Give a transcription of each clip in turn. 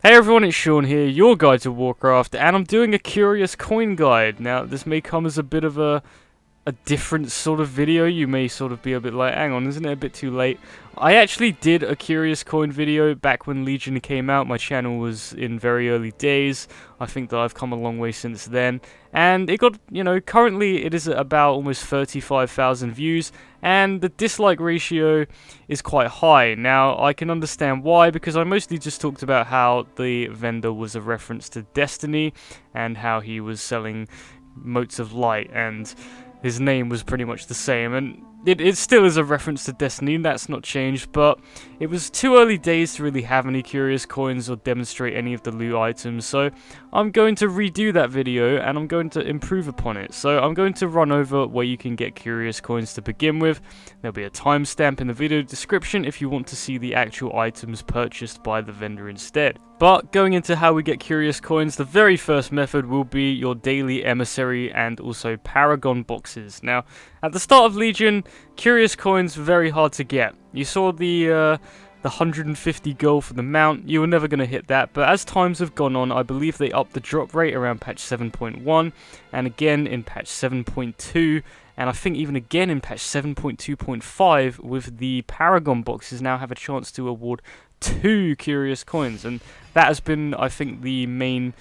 Hey everyone, it's Sean here, your guide to Warcraft, and I'm doing a curious coin guide. Now, this may come as a bit of a different sort of video. You may sort of be a bit like, hang on, isn't it a bit too late? I actually did a curious coin video back when Legion came out. My channel was in very early days. I think that I've come a long way since then. And it got, currently it is at about almost 35,000 views. And the dislike ratio is quite high. Now, I can understand why, because I mostly just talked about how the vendor was a reference to Destiny, and how he was selling Motes of Light, and his name was pretty much the same, and it still is a reference to Destiny, that's not changed, but it was too early days to really have any curious coins or demonstrate any of the loot items, so I'm going to redo that video, and I'm going to improve upon it. So I'm going to run over where you can get curious coins to begin with. There'll be a timestamp in the video description if you want to see the actual items purchased by the vendor instead. But going into how we get curious coins, the very first method will be your daily emissary and also paragon boxes. Now, at the start of Legion, curious coins were very hard to get. You saw the 150 gold for the mount. You were never going to hit that, but as times have gone on, I believe they upped the drop rate around patch 7.1, and again in patch 7.2, and I think even again in patch 7.2.5, with the paragon boxes now have a chance to award 2 curious coins, and that has been, I think, the main,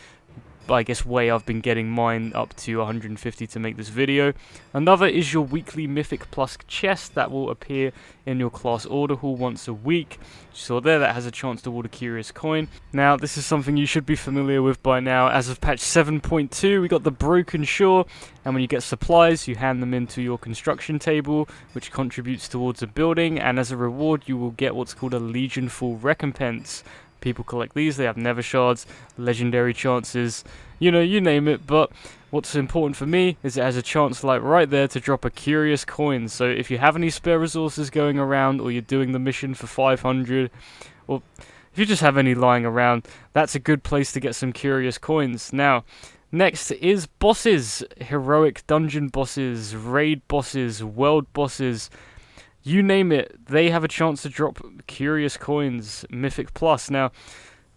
way I've been getting mine up to 150 to make this video. Another is your weekly Mythic Plus chest that will appear in your class order hall once a week. So there, that has a chance to award a curious coin. Now, this is something you should be familiar with by now. As of patch 7.2, we got the Broken Shore, and when you get supplies, you hand them into your construction table, which contributes towards a building, and as a reward, you will get what's called a Legion Full recompense. People collect these, they have Nether Shards, legendary chances, you name it, but what's important for me is it has a chance, like right there, to drop a curious coin. So if you have any spare resources going around, or you're doing the mission for 500, or if you just have any lying around, that's a good place to get some curious coins. Now, next is bosses, heroic dungeon bosses, raid bosses, world bosses. You name it, they have a chance to drop curious coins, Mythic Plus. Now,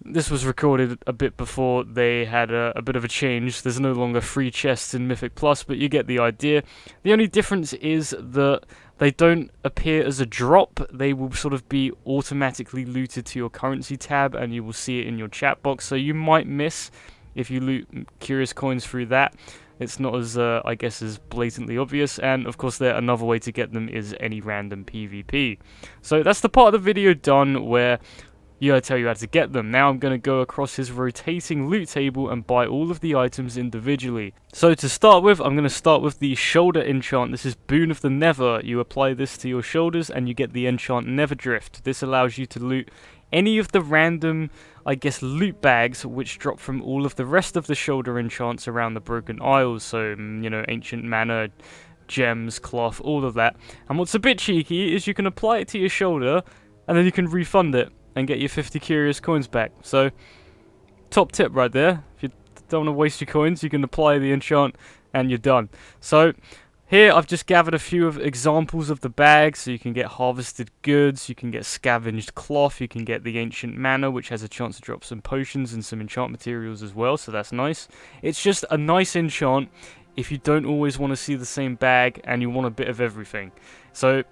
this was recorded a bit before they had a bit of a change. There's no longer free chests in Mythic Plus, but you get the idea. The only difference is that they don't appear as a drop. They will sort of be automatically looted to your currency tab, and you will see it in your chat box. So you might miss if you loot curious coins through that. It's not as, as blatantly obvious, and of course another way to get them is any random PvP. So that's the part of the video done where I tell you how to get them. Now I'm going to go across his rotating loot table and buy all of the items individually. So to start with, I'm going to start with the shoulder enchant. This is Boon of the Nether. You apply this to your shoulders and you get the enchant Nether Drift. This allows you to loot any of the random, loot bags which drop from all of the rest of the shoulder enchants around the Broken Isles. So, ancient mana, gems, cloth, all of that. And what's a bit cheeky is you can apply it to your shoulder and then you can refund it and get your 50 curious coins back. So, top tip right there. If you don't want to waste your coins, you can apply the enchant and you're done. So, here I've just gathered a few of examples of the bags. So you can get harvested goods, you can get scavenged cloth, you can get the ancient mana, which has a chance to drop some potions and some enchant materials as well, so that's nice. It's just a nice enchant if you don't always want to see the same bag and you want a bit of everything. So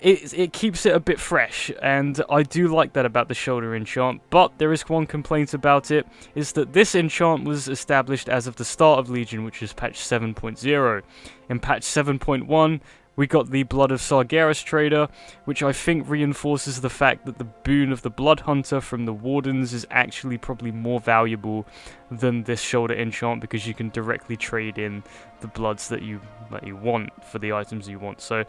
it keeps it a bit fresh, and I do like that about the shoulder enchant, but there is one complaint about it, is that this enchant was established as of the start of Legion, which is patch 7.0. In patch 7.1, we got the Blood of Sargeras trader, which I think reinforces the fact that the Boon of the Blood Hunter from the Wardens is actually probably more valuable than this shoulder enchant, because you can directly trade in the bloods that you want for the items you want. So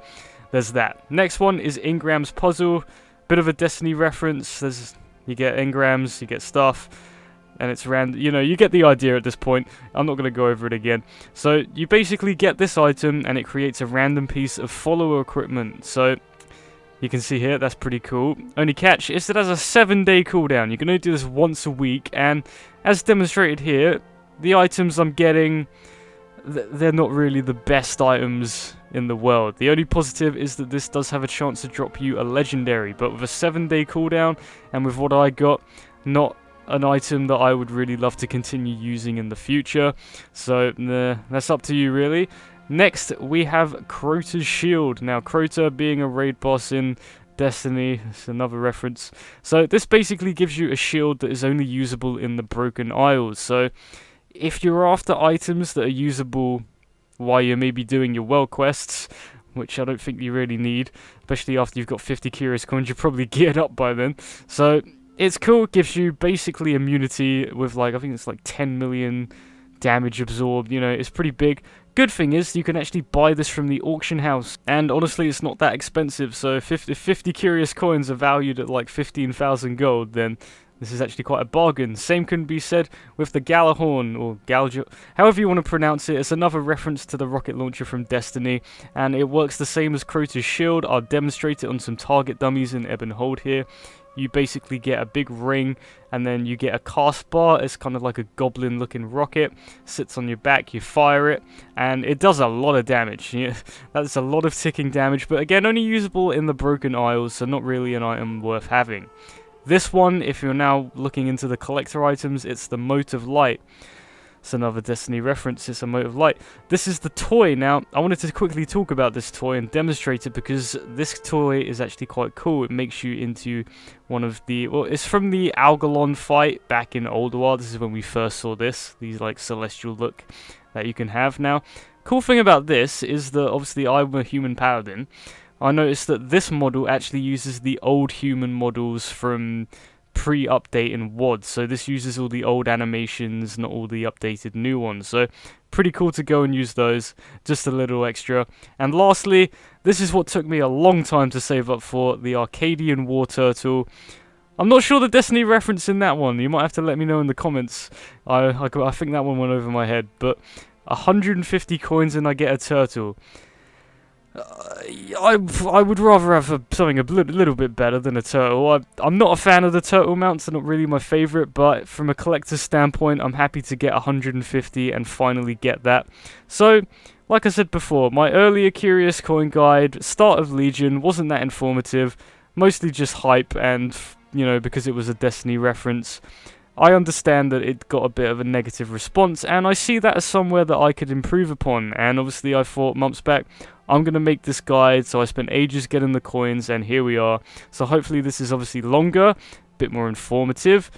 there's that. Next one is Engrams Puzzle. Bit of a Destiny reference. You get engrams, you get stuff, and it's random. You get the idea at this point. I'm not going to go over it again. So you basically get this item, and it creates a random piece of follower equipment. So you can see here, that's pretty cool. Only catch is that it has a 7-day cooldown. You can only do this once a week, and as demonstrated here, the items I'm getting, they're not really the best items in the world. The only positive is that this does have a chance to drop you a legendary, but with a 7-day cooldown and with what I got, not an item that I would really love to continue using in the future. So that's up to you really. Next we have Crota's Shield. Now Crota being a raid boss in Destiny, it's another reference. So this basically gives you a shield that is only usable in the Broken Isles. So if you're after items that are usable while you're maybe doing your well quests, which I don't think you really need, especially after you've got 50 curious coins, you're probably geared up by then. So it's cool, it gives you basically immunity with like, I think it's like 10 million damage absorbed, you know, it's pretty big. Good thing is, you can actually buy this from the auction house, and honestly it's not that expensive, so if 50 curious coins are valued at like 15,000 gold, then this is actually quite a bargain. Same can be said with the Galahorn, or Galjo, however you want to pronounce it. It's another reference to the rocket launcher from Destiny, and it works the same as Crota's Shield. I'll demonstrate it on some target dummies in Ebb and Hold here. You basically get a big ring, and then you get a cast bar. It's kind of like a goblin looking rocket, sits on your back, you fire it, and it does a lot of damage. That's a lot of ticking damage, but again, only usable in the Broken Isles, so not really an item worth having. This one, if you're now looking into the collector items, it's the Mote of Light. It's another Destiny reference, it's a Mote of Light. This is the toy. Now, I wanted to quickly talk about this toy and demonstrate it because this toy is actually quite cool. It makes you into one of the... Well, it's from the Algalon fight back in Ulduar. This is when we first saw this. These, like, celestial look that you can have now. Cool thing about this is that, obviously, I'm a human paladin. I noticed that this model actually uses the old human models from pre-update in WoD, so this uses all the old animations, not all the updated new ones, so pretty cool to go and use those, just a little extra. And lastly, this is what took me a long time to save up for, the Arcadian Wartortle. I'm not sure the Destiny reference in that one, you might have to let me know in the comments. I think that one went over my head, but 150 coins and I get a turtle. I would rather have something a little bit better than a turtle. I'm not a fan of the turtle mounts, they're not really my favourite, but from a collector's standpoint, I'm happy to get 150 and finally get that. So, like I said before, my earlier Curious Coin Guide, Start of Legion, wasn't that informative, mostly just hype and, you know, because it was a Destiny reference. I understand that it got a bit of a negative response, and I see that as somewhere that I could improve upon, and obviously I thought months back, I'm going to make this guide, so I spent ages getting the coins, and here we are. So hopefully this is obviously longer, a bit more informative,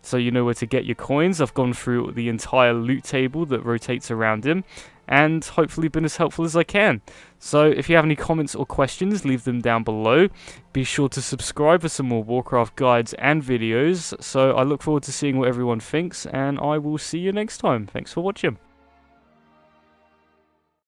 so you know where to get your coins. I've gone through the entire loot table that rotates around him, and hopefully been as helpful as I can. So if you have any comments or questions, leave them down below. Be sure to subscribe for some more Warcraft guides and videos. So I look forward to seeing what everyone thinks, and I will see you next time. Thanks for watching.